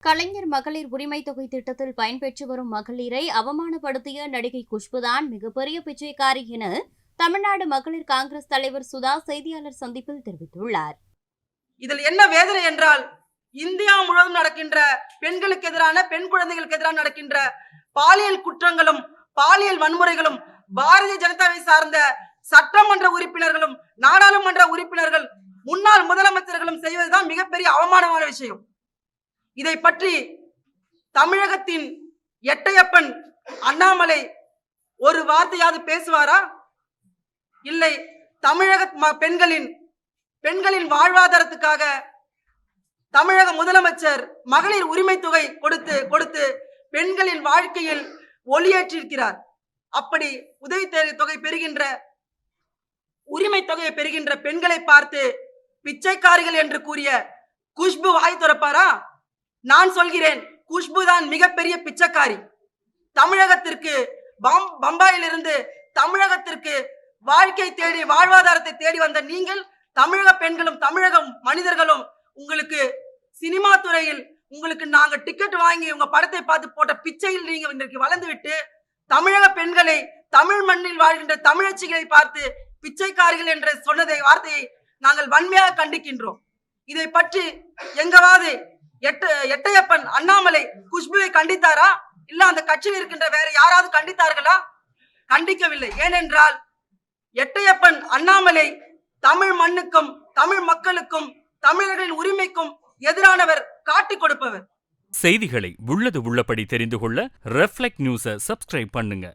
கலைஞர் மகளிர் உரிமை தொகை திட்டத்தில் பயன்பெற்று வரும் மகளிரை அவமானப்படுத்திய நடிகை குஷ்புதான் மிகப்பெரிய பிச்சைக்காரி என தமிழ்நாடு மகளிர் காங்கிரஸ் தலைவர் சுதா செய்தியாளர் சந்திப்பில் தெரிவித்துள்ளார். இதில் என்ன வேதனை என்றால், இந்தியா முழுவதும் நடக்கின்ற பெண்களுக்கு எதிரான, பெண் குழந்தைகளுக்கு எதிரான நடக்கின்ற பாலியல் குற்றங்களும் பாலியல் வன்முறைகளும் பாரதிய ஜனதாவை சார்ந்த சட்டமன்ற உறுப்பினர்களும் நாடாளுமன்ற உறுப்பினர்கள் முன்னாள் முதலமைச்சர்களும் செய்வதுதான் மிகப்பெரிய அவமானமான விஷயம். இதை பற்றி தமிழகத்தின் எட்டையப்பன் அண்ணாமலை ஒரு வார்த்தையாவது பேசுவாரா? இல்லை, தமிழக பெண்களின் வாழ்வாதாரத்துக்காக தமிழக முதலமைச்சர் மகளிர் உரிமை தொகை கொடுத்து பெண்களின் வாழ்க்கையில் ஒளியேற்றிருக்கிறார். அப்படி உதவி தொகை பெறுகின்ற, உரிமை தொகையை பெறுகின்ற பெண்களை பார்த்து பிச்சைக்காரிகள் என்று கூறிய குஷ்பு வாய் திறப்பாரா? நான் சொல்கிறேன், குஷ்பு தான் மிகப்பெரிய பிச்சைக்காரி. தமிழகத்திற்கு பம்பாயிலிருந்து தமிழகத்திற்கு வாழ்க்கை தேடி, வாழ்வாதாரத்தை தேடி வந்த நீங்கள், தமிழக பெண்களும் தமிழக மனிதர்களும், உங்களுக்கு சினிமா துறையில் உங்களுக்கு நாங்க டிக்கெட் வாங்கி உங்க படத்தை பார்த்து போட்ட பிச்சையில் நீங்க இன்றைக்கு வளர்ந்துவிட்டு தமிழக பெண்களை, தமிழ் மண்ணில் வாழ்கின்ற தமிழச்சிகளை பார்த்து பிச்சைக்காரிகள் என்ற வார்த்தையை நாங்கள் வன்மையாக கண்டிக்கின்றோம். இதை பற்றி எங்கவாது எட்டையப்பன் அண்ணாமலை குஷ்புவை கண்டித்தாரா? இல்ல அந்த கட்சியில் இருக்கின்ற வேற யாராவது கண்டித்தார்களா? கண்டிக்கவில்லை. ஏனென்றால் எட்டையப்பன் அண்ணாமலை தமிழ் மண்ணுக்கும் தமிழ் மக்களுக்கும் தமிழர்களின் உரிமைக்கும் எதிரானவர், காட்டிக் கொடுப்பவர். செய்திகளை உள்ளது உள்ளபடி தெரிந்து கொள்ள ரெஃப்ளெக்ட் நியூஸை சப்ஸ்கிரைப் பண்ணுங்க.